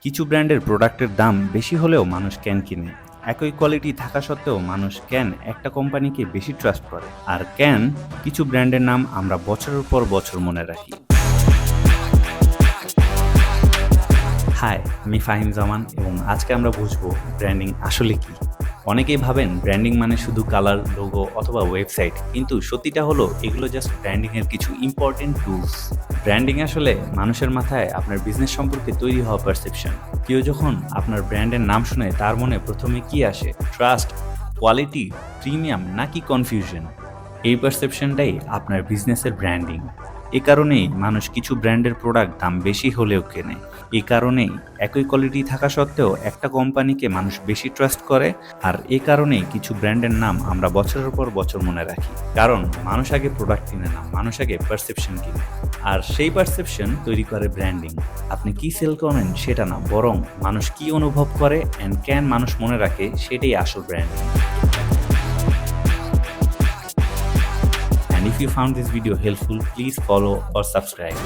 কিছু ব্র্যান্ডের প্রোডাক্টের দাম বেশি হলেও মানুষ কেন কিনে? একই কোয়ালিটি থাকা সত্ত্বেও মানুষ কেন একটা কোম্পানিকে বেশি ট্রাস্ট করে? আর কেন কিছু ব্র্যান্ডের নাম আমরা বছরের পর বছর মনে রাখি? হাই, আমি ফাহিম জামান এবং আজকে আমরা বুঝবো ব্র্যান্ডিং আসলে কি। অনেকেই ভাবেন ব্র্যান্ডিং মানে শুধু কালার, লোগো অথবা ওয়েবসাইট, কিন্তু সত্যিটা হলো এগুলো জাস্ট ব্র্যান্ডিং এর কিছু ইম্পর্টেন্ট টুলস। ব্র্যান্ডিং আসলে মানুষের মাথায় আপনার বিজনেস সম্পর্কে তৈরি হওয়া পারসেপশন। কেউ যখন আপনার ব্র্যান্ডের নাম শুনে তার মনে প্রথমে কি আসে? ট্রাস্ট, কোয়ালিটি, প্রিমিয়াম নাকি কনফিউশন? এই পারসেপশনটাই আপনার বিজনেসের ব্র্যান্ডিং। এ কারণেই মানুষ কিছু ব্র্যান্ডের প্রোডাক্ট দাম বেশি হলেও কেনে। এই কারণেই একই কোয়ালিটি থাকা সত্ত্বেও একটা কোম্পানিকে মানুষ বেশি ট্রাস্ট করে। আর এ কারণেই কিছু ব্র্যান্ডের নাম আমরা বছরের পর বছর মনে রাখি। কারণ মানুষ আগে প্রোডাক্ট কিনে না, মানুষ আগে পারসেপশন কিনে। আর সেই পারসেপশন তৈরি করে ব্র্যান্ডিং। আপনি কি সেল করেন সেটা না, বরং মানুষ কি অনুভব করে অ্যান্ড ক্যান মানুষ মনে রাখে, সেটাই আসল branding. And if you found this video helpful, please follow or subscribe.